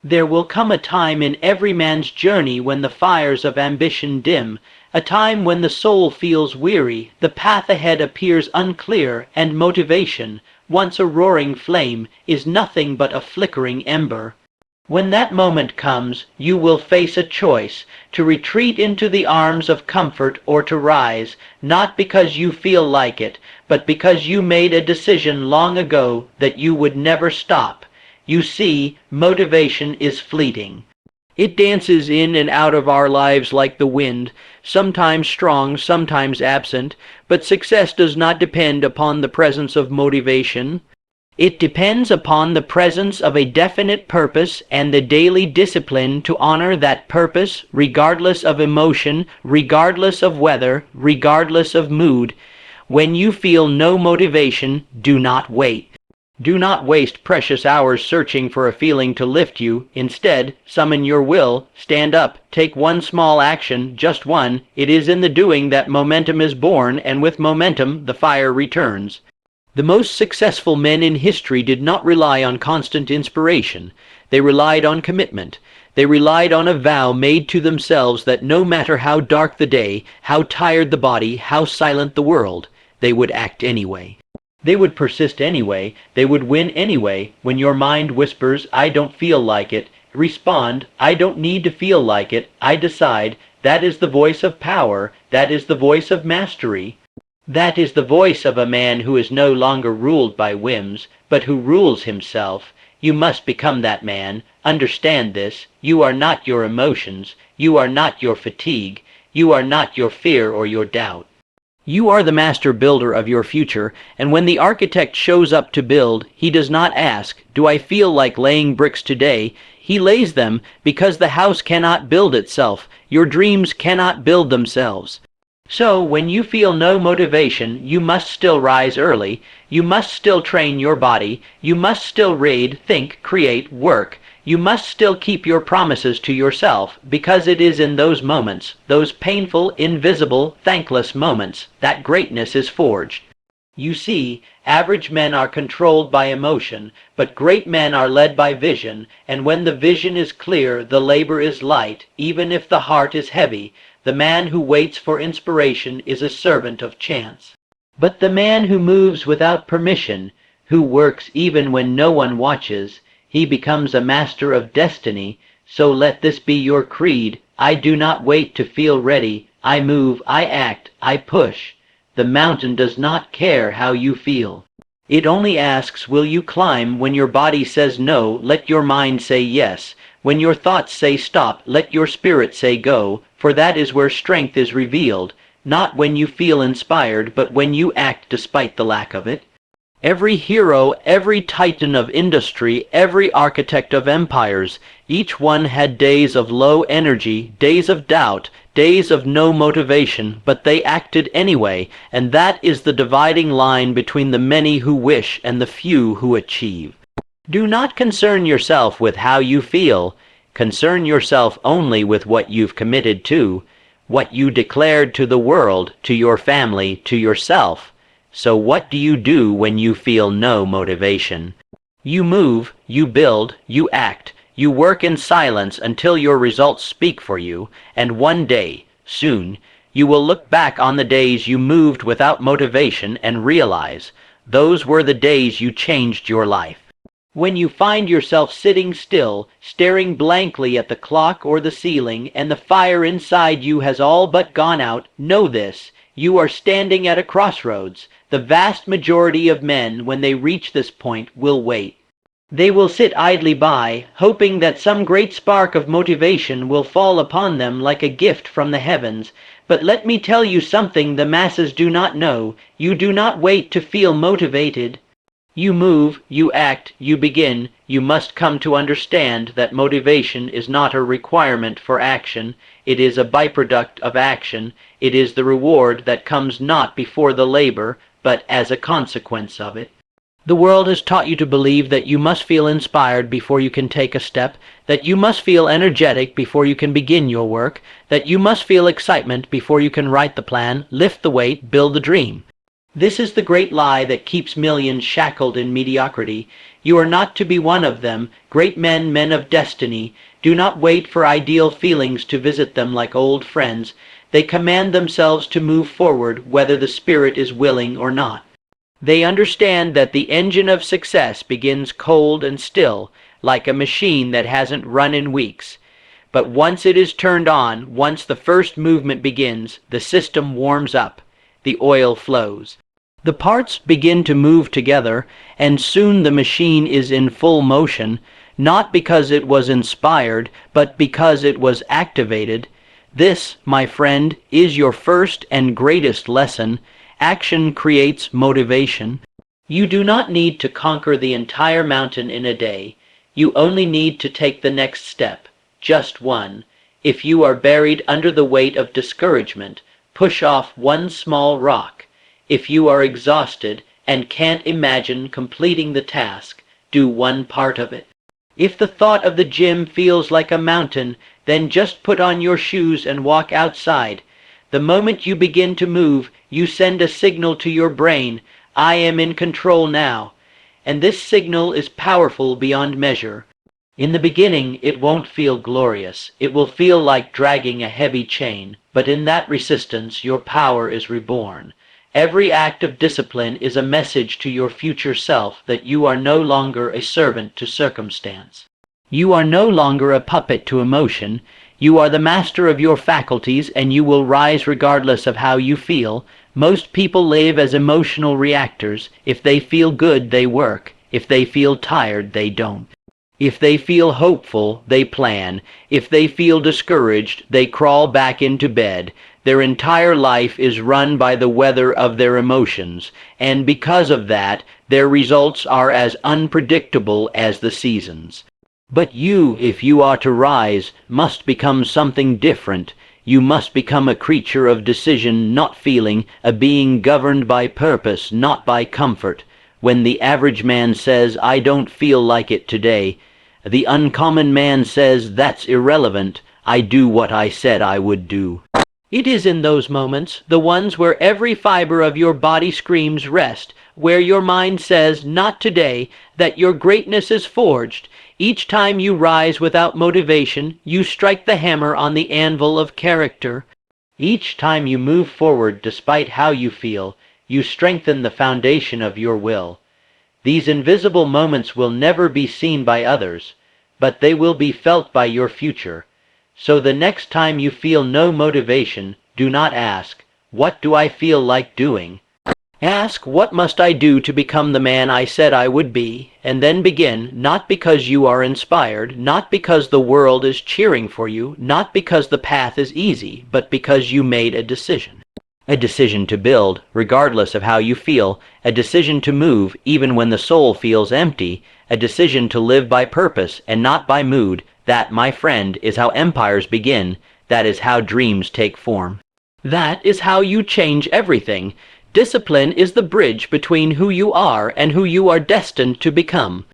There will come a time in every man's journey when the fires of ambition dim, a time when the soul feels weary, the path ahead appears unclear, and motivation, once a roaring flame, is nothing but a flickering ember. When that moment comes, you will face a choice, to retreat into the arms of comfort or to rise, not because you feel like it, but because you made a decision long ago that you would never stop. You see, motivation is fleeting. It dances in and out of our lives like the wind, sometimes strong, sometimes absent, but success does not depend upon the presence of motivation. It depends upon the presence of a definite purpose and the daily discipline to honor that purpose, regardless of emotion, regardless of weather, regardless of mood. When you feel no motivation, do not wait. Do not waste precious hours searching for a feeling to lift you. Instead, summon your will, stand up, take one small action, just one. It is in the doing that momentum is born, and with momentum the fire returns. The most successful men in history did not rely on constant inspiration. They relied on commitment. They relied on a vow made to themselves that no matter how dark the day, how tired the body, how silent the world, they would act anyway. They would persist anyway. They would win anyway. When your mind whispers, "I don't feel like it," respond, "I don't need to feel like it. I decide." That is the voice of power. That is the voice of mastery. That is the voice of a man who is no longer ruled by whims, but who rules himself. You must become that man. Understand this. You are not your emotions. You are not your fatigue. You are not your fear or your doubt. You are the master builder of your future, and when the architect shows up to build, he does not ask, "Do I feel like laying bricks today?" He lays them because the house cannot build itself. Your dreams cannot build themselves. So, when you feel no motivation, you must still rise early. You must still train your body. You must still read, think, create, work. You must still keep your promises to yourself, because it is in those moments, those painful, invisible, thankless moments, that greatness is forged. You see, average men are controlled by emotion, but great men are led by vision, and when the vision is clear, the labor is light, even if the heart is heavy. The man who waits for inspiration is a servant of chance. But the man who moves without permission, who works even when no one watches, he becomes a master of destiny. So let this be your creed. I do not wait to feel ready. I move, I act, I push. The mountain does not care how you feel. It only asks, will you climb? When your body says no, let your mind say yes. When your thoughts say stop, let your spirit say go, for that is where strength is revealed, not when you feel inspired, but when you act despite the lack of it. Every hero, every titan of industry, every architect of empires, each one had days of low energy, days of doubt, days of no motivation, but they acted anyway, and that is the dividing line between the many who wish and the few who achieve. Do not concern yourself with how you feel. Concern yourself only with what you've committed to, what you declared to the world, to your family, to yourself. So what do you do when you feel no motivation? You move, you build, you act, you work in silence until your results speak for you, and one day, soon, you will look back on the days you moved without motivation and realize, those were the days you changed your life. When you find yourself sitting still, staring blankly at the clock or the ceiling, and the fire inside you has all but gone out, know this: you are standing at a crossroads. The vast majority of men, when they reach this point, will wait. They will sit idly by, hoping that some great spark of motivation will fall upon them like a gift from the heavens. But let me tell you something the masses do not know. You do not wait to feel motivated. You move, you act, you begin. You must come to understand that motivation is not a requirement for action. It is a byproduct of action. It is the reward that comes not before the labor, but as a consequence of it. The world has taught you to believe that you must feel inspired before you can take a step, that you must feel energetic before you can begin your work, that you must feel excitement before you can write the plan, lift the weight, build the dream. This is the great lie that keeps millions shackled in mediocrity. You are not to be one of them. Great men, men of destiny, do not wait for ideal feelings to visit them like old friends. They command themselves to move forward whether the spirit is willing or not. They understand that the engine of success begins cold and still, like a machine that hasn't run in weeks. But once it is turned on, once the first movement begins, the system warms up. The oil flows. The parts begin to move together, and soon the machine is in full motion, not because it was inspired, but because it was activated. This, my friend, is your first and greatest lesson. Action creates motivation. You do not need to conquer the entire mountain in a day. You only need to take the next step, just one. If you are buried under the weight of discouragement, push off one small rock. If you are exhausted and can't imagine completing the task, do one part of it. If the thought of the gym feels like a mountain, then just put on your shoes and walk outside. The moment you begin to move, you send a signal to your brain, I am in control now. And this signal is powerful beyond measure. In the beginning, it won't feel glorious. It will feel like dragging a heavy chain. But in that resistance, your power is reborn. Every act of discipline is a message to your future self that you are no longer a servant to circumstance. You are no longer a puppet to emotion. You are the master of your faculties, and you will rise regardless of how you feel. Most people live as emotional reactors. If they feel good, they work. If they feel tired, they don't. If they feel hopeful, they plan. If they feel discouraged, they crawl back into bed. Their entire life is run by the weather of their emotions, and because of that, their results are as unpredictable as the seasons. But you, if you are to rise, must become something different. You must become a creature of decision, not feeling, a being governed by purpose, not by comfort. When the average man says, I don't feel like it today, the uncommon man says, that's irrelevant. I do what I said I would do. It is in those moments, the ones where every fiber of your body screams rest, where your mind says, not today, that your greatness is forged. Each time you rise without motivation, you strike the hammer on the anvil of character. Each time you move forward despite how you feel, you strengthen the foundation of your will. These invisible moments will never be seen by others, but they will be felt by your future. So the next time you feel no motivation, do not ask, what do I feel like doing? Ask, what must I do to become the man I said I would be? And then begin, not because you are inspired, not because the world is cheering for you, not because the path is easy, but because you made a decision. A decision to build, regardless of how you feel, a decision to move, even when the soul feels empty, a decision to live by purpose and not by mood. That, my friend, is how empires begin. That is how dreams take form. That is how you change everything. Discipline is the bridge between who you are and who you are destined to become.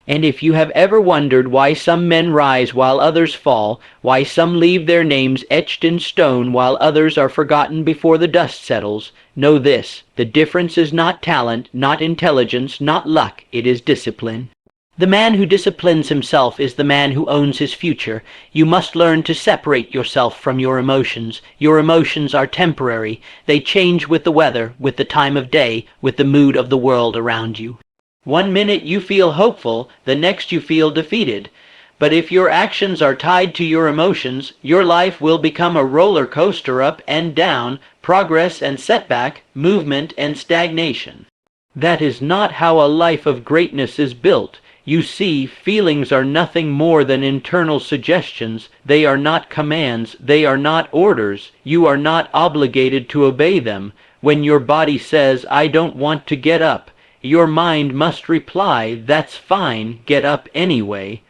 And if you have ever wondered why some men rise while others fall, why some leave their names etched in stone while others are forgotten before the dust settles, know this: the difference is not talent, not intelligence, not luck, it is discipline. The man who disciplines himself is the man who owns his future. You must learn to separate yourself from your emotions. Your emotions are temporary. They change with the weather, with the time of day, with the mood of the world around you. One minute you feel hopeful, the next you feel defeated. But if your actions are tied to your emotions, your life will become a roller coaster up and down, progress and setback, movement and stagnation. That is not how a life of greatness is built. You see, feelings are nothing more than internal suggestions. They are not commands. They are not orders. You are not obligated to obey them. When your body says, I don't want to get up, your mind must reply, that's fine, get up anyway.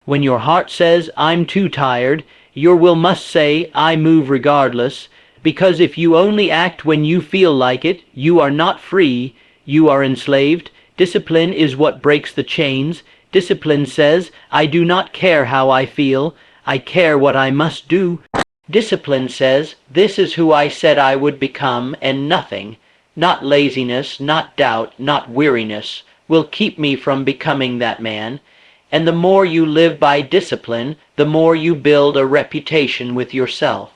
When your heart says, I'm too tired, your will must say, I move regardless. Because if you only act when you feel like it, you are not free, you are enslaved. Discipline is what breaks the chains. Discipline says, I do not care how I feel, I care what I must do. Discipline says, this is who I said I would become and nothing. Not laziness, not doubt, not weariness will keep me from becoming that man. And the more you live by discipline, the more you build a reputation with yourself.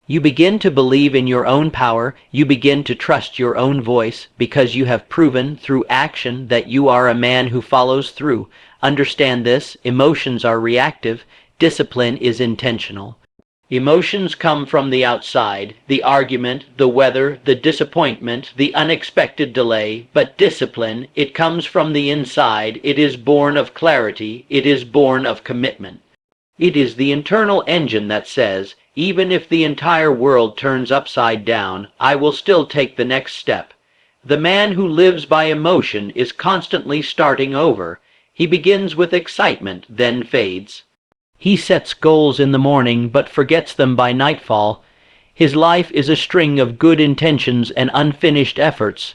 You begin to believe in your own power, you begin to trust your own voice, because you have proven through action that you are a man who follows through. Understand this: emotions are reactive, discipline is intentional. Emotions come from the outside, the argument, the weather, the disappointment, the unexpected delay, but discipline, it comes from the inside, it is born of clarity, it is born of commitment. It is the internal engine that says, even if the entire world turns upside down, I will still take the next step. The man who lives by emotion is constantly starting over. He begins with excitement, then fades. He sets goals in the morning, but forgets them by nightfall. His life is a string of good intentions and unfinished efforts.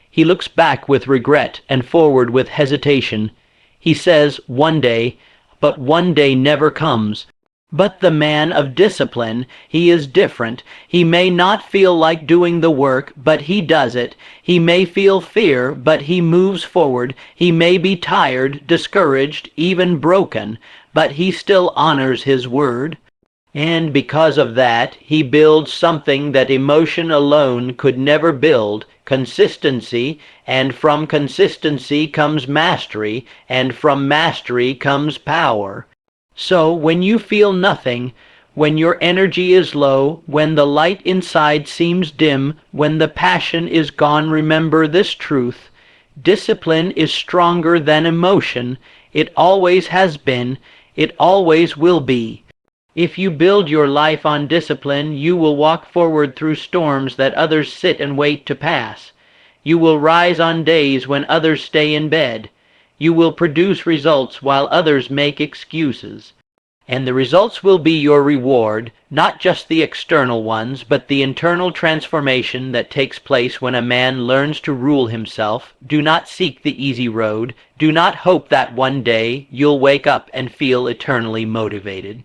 He looks back with regret and forward with hesitation. He says, one day, but one day never comes. But the man of discipline, he is different. He may not feel like doing the work, but he does it. He may feel fear, but he moves forward. He may be tired, discouraged, even broken, but he still honors his word. And because of that, he builds something that emotion alone could never build: consistency, and from consistency comes mastery, and from mastery comes power. So when you feel nothing, when your energy is low, when the light inside seems dim, when the passion is gone, remember this truth: discipline is stronger than emotion. It always has been. It always will be. If you build your life on discipline, you will walk forward through storms that others sit and wait to pass. You will rise on days when others stay in bed. You will produce results while others make excuses. And the results will be your reward, not just the external ones, but the internal transformation that takes place when a man learns to rule himself. Do not seek the easy road. Do not hope that one day you'll wake up and feel eternally motivated.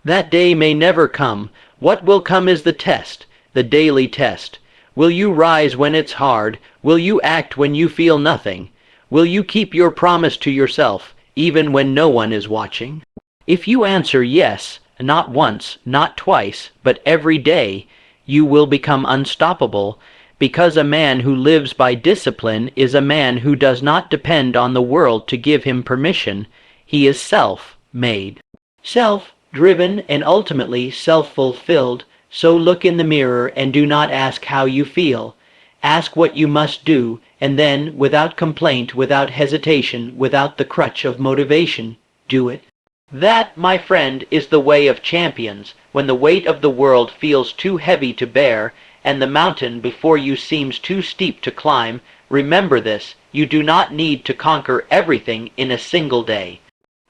That day may never come. What will come is the test, the daily test. Will you rise when it's hard? Will you act when you feel nothing? Will you keep your promise to yourself, even when no one is watching? If you answer yes, not once, not twice, but every day, you will become unstoppable, because a man who lives by discipline is a man who does not depend on the world to give him permission. He is self-made, self-driven, and ultimately self-fulfilled. So look in the mirror and do not ask how you feel. Ask what you must do, and then, without complaint, without hesitation, without the crutch of motivation, do it. That, my friend, is the way of champions. When the weight of the world feels too heavy to bear, and the mountain before you seems too steep to climb, remember this: you do not need to conquer everything in a single day.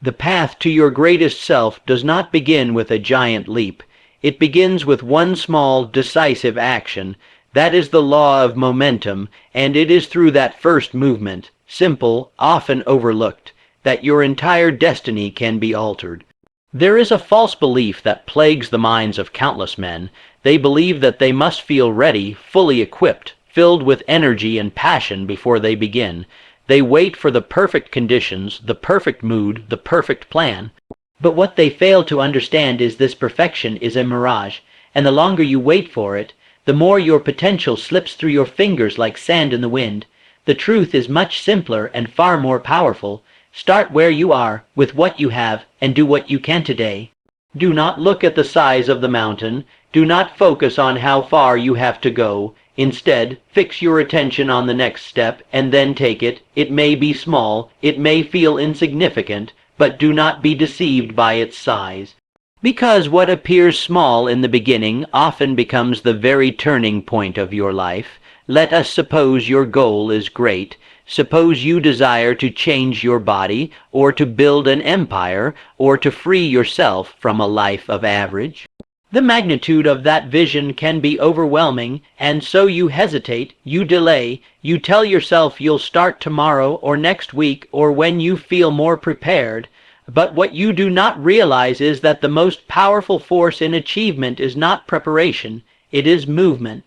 The path to your greatest self does not begin with a giant leap. It begins with one small, decisive action. That is the law of momentum, and it is through that first movement, simple, often overlooked, that your entire destiny can be altered. There is a false belief that plagues the minds of countless men. They believe that they must feel ready, fully equipped, filled with energy and passion before they begin. They wait for the perfect conditions, the perfect mood, the perfect plan. But what they fail to understand is this: perfection is a mirage, and the longer you wait for it, the more your potential slips through your fingers like sand in the wind. The truth is much simpler and far more powerful. Start where you are, with what you have, and do what you can today. Do not look at the size of the mountain. Do not focus on how far you have to go. Instead, fix your attention on the next step, and then take it. It may be small, it may feel insignificant, but do not be deceived by its size. Because what appears small in the beginning often becomes the very turning point of your life. Let us suppose your goal is great. Suppose you desire to change your body, or to build an empire, or to free yourself from a life of average. The magnitude of that vision can be overwhelming, and so you hesitate, you delay, you tell yourself you'll start tomorrow or next week or when you feel more prepared. But what you do not realize is that the most powerful force in achievement is not preparation, it is movement.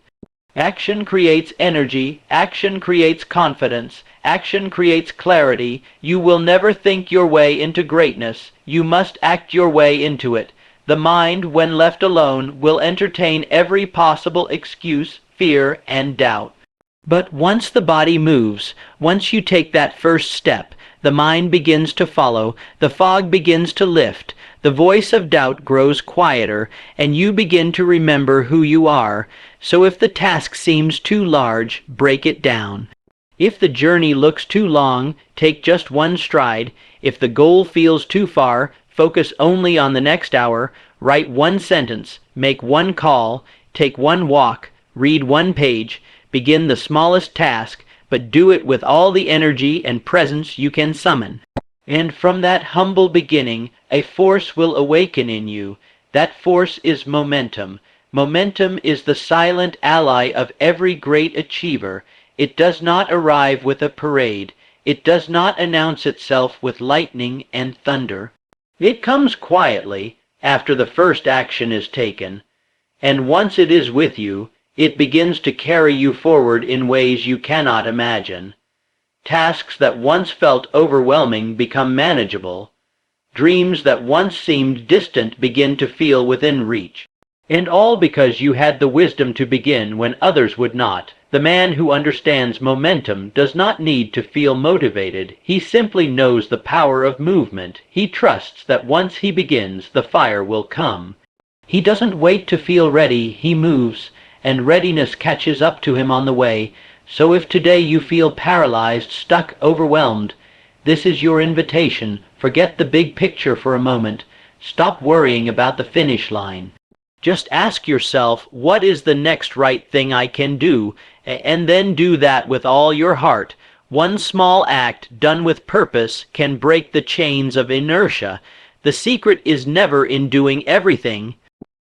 Action creates energy, action creates confidence, action creates clarity. You will never think your way into greatness, you must act your way into it. The mind, when left alone, will entertain every possible excuse, fear, and doubt. But once the body moves, once you take that first step, the mind begins to follow, the fog begins to lift, the voice of doubt grows quieter, and you begin to remember who you are. So if the task seems too large, break it down. If the journey looks too long, take just one stride. If the goal feels too far, focus only on the next hour. Write one sentence, make one call, take one walk, read one page. Begin the smallest task, but do it with all the energy and presence you can summon. And from that humble beginning, a force will awaken in you. That force is momentum. Momentum is the silent ally of every great achiever. It does not arrive with a parade. It does not announce itself with lightning and thunder. It comes quietly, after the first action is taken. And once it is with you, it begins to carry you forward in ways you cannot imagine. Tasks that once felt overwhelming become manageable. Dreams that once seemed distant begin to feel within reach. And all because you had the wisdom to begin when others would not. The man who understands momentum does not need to feel motivated. He simply knows the power of movement. He trusts that once he begins, the fire will come. He doesn't wait to feel ready, he moves, and readiness catches up to him on the way. So if today you feel paralyzed, stuck, overwhelmed, this is your invitation. Forget the big picture for a moment. Stop worrying about the finish line. Just ask yourself, what is the next right thing I can do? And then do that with all your heart. One small act done with purpose can break the chains of inertia. The secret is never in doing everything.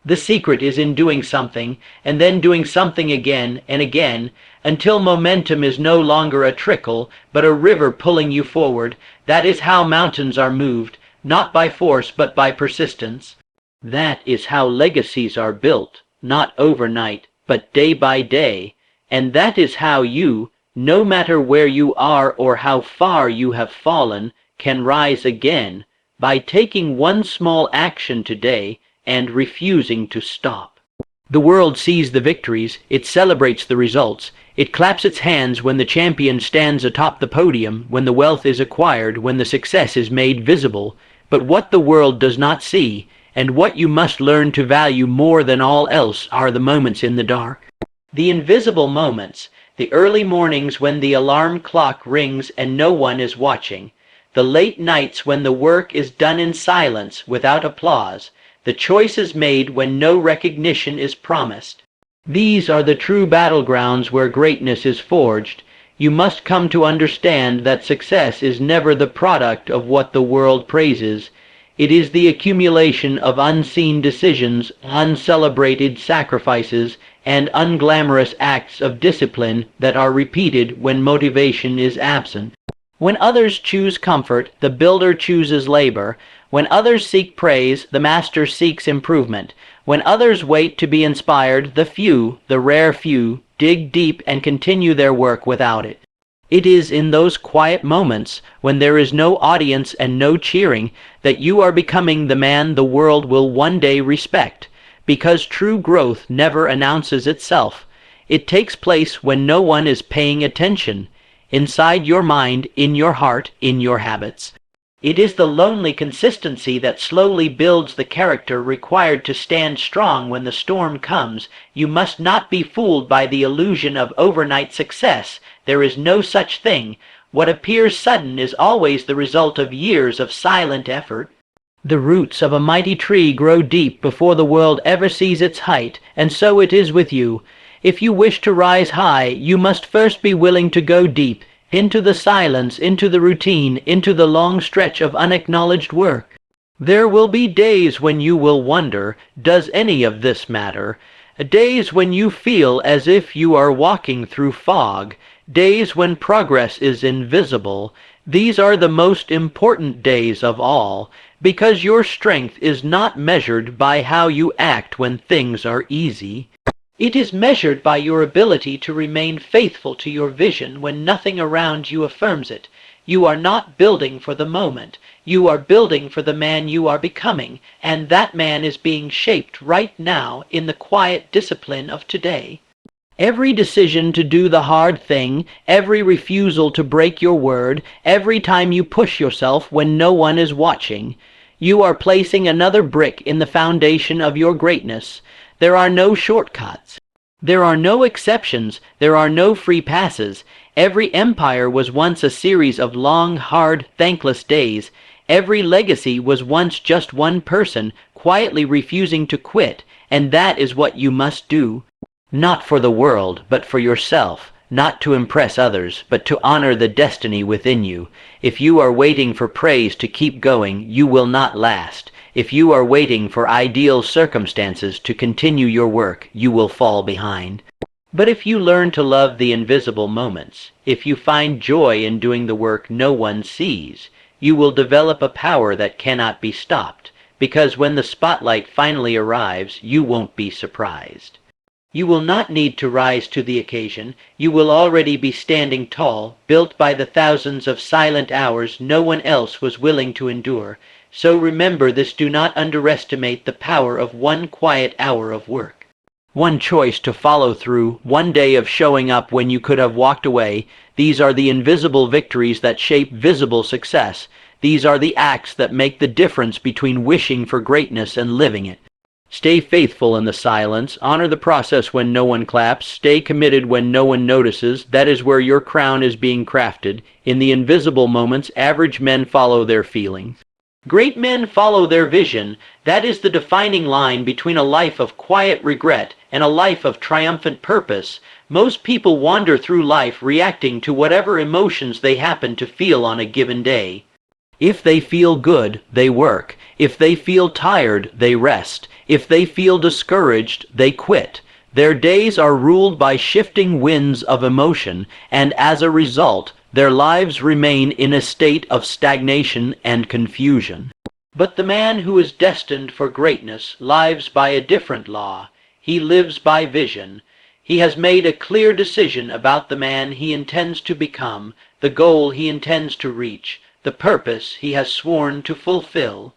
The secret is in doing something, and then doing something again and again, until momentum is no longer a trickle, but a river pulling you forward. That is how mountains are moved, not by force, but by persistence. That is how legacies are built, not overnight, but day by day. And that is how you, no matter where you are or how far you have fallen, can rise again, by taking one small action today and refusing to stop. The world sees the victories, it celebrates the results, it claps its hands when the champion stands atop the podium, when the wealth is acquired, when the success is made visible. But what the world does not see, and what you must learn to value more than all else, are the moments in the dark. The invisible moments, the early mornings when the alarm clock rings and no one is watching, the late nights when the work is done in silence without applause, the choices made when no recognition is promised. These are the true battlegrounds where greatness is forged. You must come to understand that success is never the product of what the world praises. It is the accumulation of unseen decisions, uncelebrated sacrifices, and unglamorous acts of discipline that are repeated when motivation is absent. When others choose comfort, the builder chooses labor. When others seek praise, the master seeks improvement. When others wait to be inspired, the few, the rare few, dig deep and continue their work without it. It is in those quiet moments, when there is no audience and no cheering, that you are becoming the man the world will one day respect. Because true growth never announces itself. It takes place when no one is paying attention. Inside your mind, in your heart, in your habits. It is the lonely consistency that slowly builds the character required to stand strong when the storm comes. You must not be fooled by the illusion of overnight success. There is no such thing. What appears sudden is always the result of years of silent effort. The roots of a mighty tree grow deep before the world ever sees its height, and so it is with you. If you wish to rise high, you must first be willing to go deep, into the silence, into the routine, into the long stretch of unacknowledged work. There will be days when you will wonder, does any of this matter? Days when you feel as if you are walking through fog. Days when progress is invisible. These are the most important days of all, because your strength is not measured by how you act when things are easy. It is measured by your ability to remain faithful to your vision when nothing around you affirms it. You are not building for the moment. You are building for the man you are becoming, and that man is being shaped right now in the quiet discipline of today. Every decision to do the hard thing, every refusal to break your word, every time you push yourself when no one is watching, you are placing another brick in the foundation of your greatness. There are no shortcuts. There are no exceptions. There are no free passes. Every empire was once a series of long, hard, thankless days. Every legacy was once just one person quietly refusing to quit, and that is what you must do. Not for the world, but for yourself. Not to impress others, but to honor the destiny within you. If you are waiting for praise to keep going, you will not last. If you are waiting for ideal circumstances to continue your work, you will fall behind. But if you learn to love the invisible moments, if you find joy in doing the work no one sees, you will develop a power that cannot be stopped, because when the spotlight finally arrives, you won't be surprised. You will not need to rise to the occasion. You will already be standing tall, built by the thousands of silent hours no one else was willing to endure. So remember this: do not underestimate the power of one quiet hour of work. One choice to follow through, one day of showing up when you could have walked away. These are the invisible victories that shape visible success. These are the acts that make the difference between wishing for greatness and living it. Stay faithful in the silence. Honor the process when no one claps. Stay committed when no one notices. That is where your crown is being crafted. In the invisible moments, average men follow their feelings. Great men follow their vision. That is the defining line between a life of quiet regret and a life of triumphant purpose. Most people wander through life reacting to whatever emotions they happen to feel on a given day. If they feel good, they work. If they feel tired, they rest. If they feel discouraged, they quit. Their days are ruled by shifting winds of emotion, and as a result, their lives remain in a state of stagnation and confusion. But the man who is destined for greatness lives by a different law. He lives by vision. He has made a clear decision about the man he intends to become, the goal he intends to reach, the purpose he has sworn to fulfill.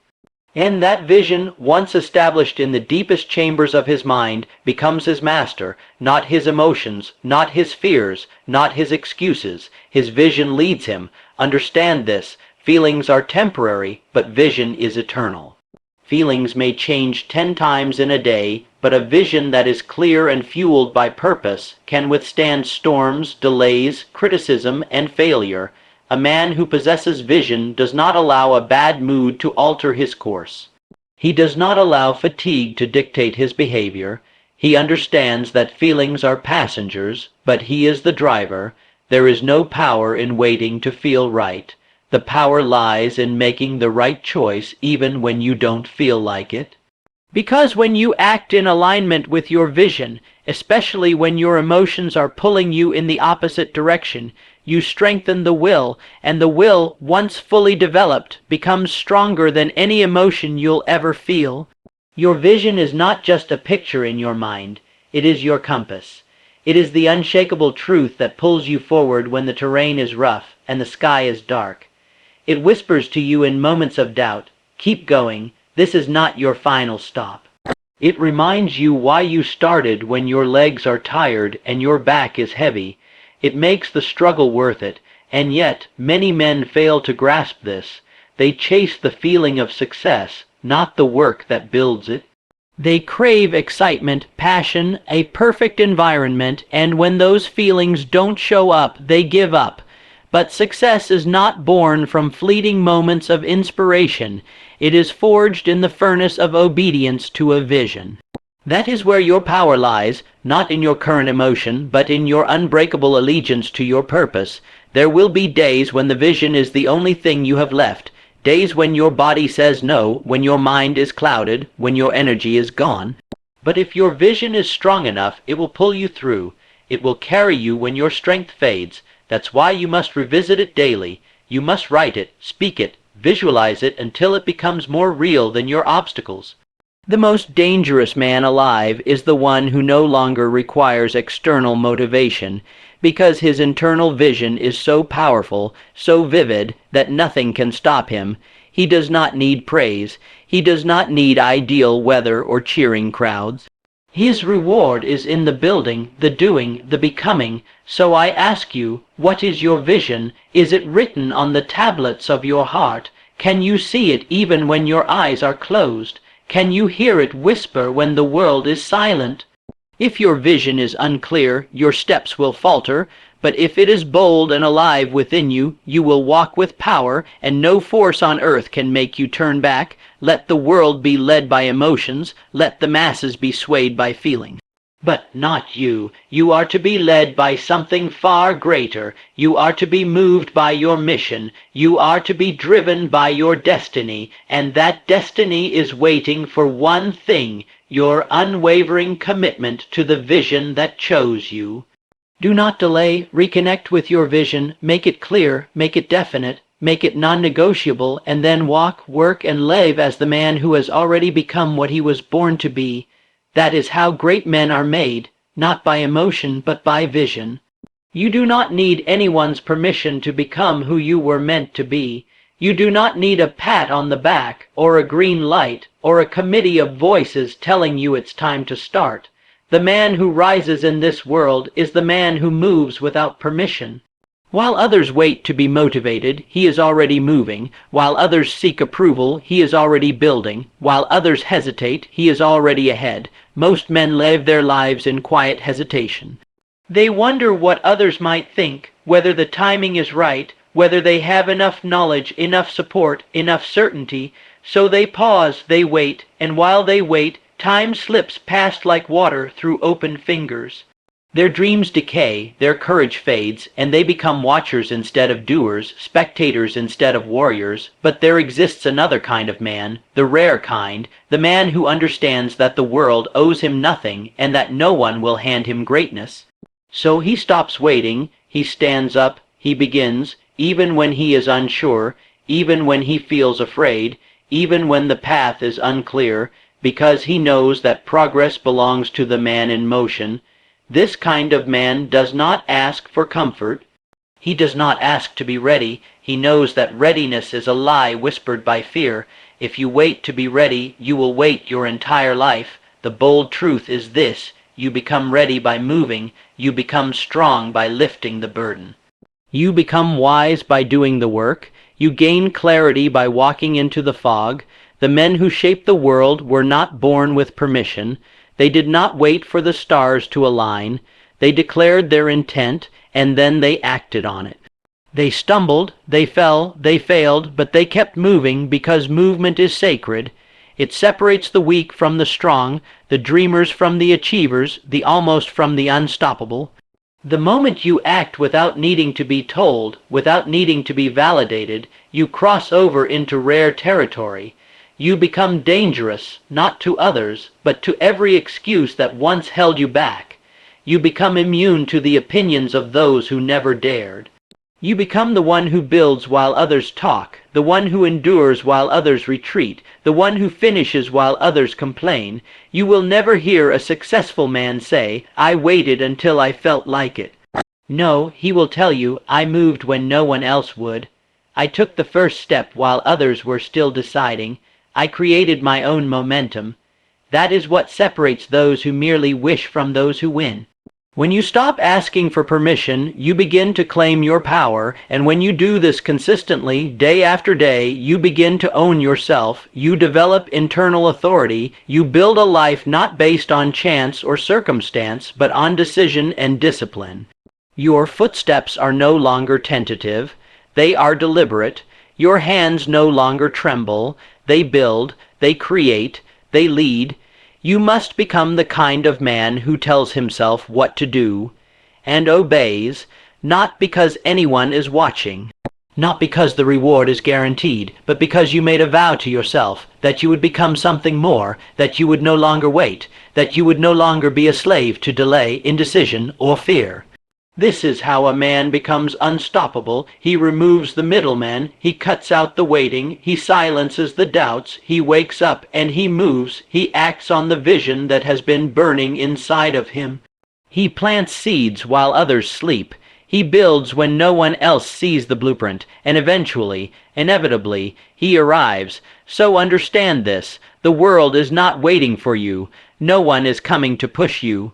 And that vision, once established in the deepest chambers of his mind, becomes his master, not his emotions, not his fears, not his excuses. His vision leads him. Understand this: feelings are temporary, but vision is eternal. Feelings may change 10 times in a day, but a vision that is clear and fueled by purpose can withstand storms, delays, criticism, and failure. A man who possesses vision does not allow a bad mood to alter his course. He does not allow fatigue to dictate his behavior. He understands that feelings are passengers, but he is the driver. There is no power in waiting to feel right. The power lies in making the right choice even when you don't feel like it. Because when you act in alignment with your vision, especially when your emotions are pulling you in the opposite direction, you strengthen the will, and the will, once fully developed, becomes stronger than any emotion you'll ever feel. Your vision is not just a picture in your mind. It is your compass. It is the unshakable truth that pulls you forward when the terrain is rough and the sky is dark. It whispers to you in moments of doubt, "Keep going. This is not your final stop." It reminds you why you started when your legs are tired and your back is heavy. It makes the struggle worth it, and yet many men fail to grasp this. They chase the feeling of success, not the work that builds it. They crave excitement, passion, a perfect environment, and when those feelings don't show up, they give up. But success is not born from fleeting moments of inspiration. It is forged in the furnace of obedience to a vision. That is where your power lies, not in your current emotion, but in your unbreakable allegiance to your purpose. There will be days when the vision is the only thing you have left, days when your body says no, when your mind is clouded, when your energy is gone. But if your vision is strong enough, it will pull you through. It will carry you when your strength fades. That's why you must revisit it daily. You must write it, speak it, visualize it until it becomes more real than your obstacles. The most dangerous man alive is the one who no longer requires external motivation, because his internal vision is so powerful, so vivid, that nothing can stop him. He does not need praise. He does not need ideal weather or cheering crowds. His reward is in the building, the doing, the becoming. So I ask you, what is your vision? Is it written on the tablets of your heart? Can you see it even when your eyes are closed? Can you hear it whisper when the world is silent? If your vision is unclear, your steps will falter, but if it is bold and alive within you, you will walk with power, and no force on earth can make you turn back. Let the world be led by emotions, let the masses be swayed by feelings. But not you. You are to be led by something far greater. You are to be moved by your mission. You are to be driven by your destiny, and that destiny is waiting for one thing: your unwavering commitment to the vision that chose you. Do not delay. Reconnect with your vision. Make it clear. Make it definite. Make it non-negotiable, and then walk, work, and live as the man who has already become what he was born to be. That is how great men are made, not by emotion, but by vision. You do not need anyone's permission to become who you were meant to be. You do not need a pat on the back, or a green light, or a committee of voices telling you it's time to start. The man who rises in this world is the man who moves without permission. While others wait to be motivated, he is already moving. While others seek approval, he is already building. While others hesitate, he is already ahead. Most men live their lives in quiet hesitation. They wonder what others might think, whether the timing is right, whether they have enough knowledge, enough support, enough certainty. So they pause, they wait, and while they wait, time slips past like water through open fingers. Their dreams decay, their courage fades, and they become watchers instead of doers, spectators instead of warriors. But there exists another kind of man, the rare kind, the man who understands that the world owes him nothing and that no one will hand him greatness. So he stops waiting, he stands up, he begins, even when he is unsure, even when he feels afraid, even when the path is unclear, because he knows that progress belongs to the man in motion. This kind of man does not ask for comfort. He does not ask to be ready. He knows that readiness is a lie whispered by fear. If you wait to be ready, you will wait your entire life. The bold truth is this: you become ready by moving. You become strong by lifting the burden. You become wise by doing the work. You gain clarity by walking into the fog. The men who shaped the world were not born with permission. They did not wait for the stars to align. They declared their intent, and then they acted on it. They stumbled, they fell, they failed, but they kept moving because movement is sacred. It separates the weak from the strong, the dreamers from the achievers, the almost from the unstoppable. The moment you act without needing to be told, without needing to be validated, you cross over into rare territory. You become dangerous, not to others, but to every excuse that once held you back. You become immune to the opinions of those who never dared. You become the one who builds while others talk, the one who endures while others retreat, the one who finishes while others complain. You will never hear a successful man say, "I waited until I felt like it." No, he will tell you, "I moved when no one else would. I took the first step while others were still deciding. I created my own momentum." That is what separates those who merely wish from those who win. When you stop asking for permission, you begin to claim your power, and when you do this consistently, day after day, you begin to own yourself, you develop internal authority, you build a life not based on chance or circumstance, but on decision and discipline. Your footsteps are no longer tentative, they are deliberate. Your hands no longer tremble. They build, they create, they lead. You must become the kind of man who tells himself what to do and obeys, not because anyone is watching, not because the reward is guaranteed, but because you made a vow to yourself that you would become something more, that you would no longer wait, that you would no longer be a slave to delay, indecision, or fear. This is how a man becomes unstoppable. He removes the middleman, he cuts out the waiting, he silences the doubts, he wakes up and he moves, he acts on the vision that has been burning inside of him. He plants seeds while others sleep. He builds when no one else sees the blueprint, and eventually, inevitably, he arrives. So understand this. The world is not waiting for you. No one is coming to push you.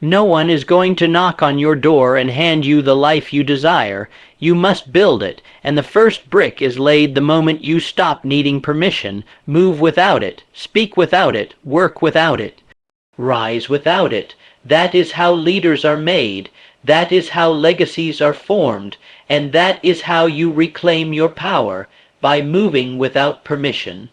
No one is going to knock on your door and hand you the life you desire. You must build it, and the first brick is laid the moment you stop needing permission, move without it, speak without it, work without it, rise without it. That is how leaders are made. That is how legacies are formed, and that is how you reclaim your power, by moving without permission.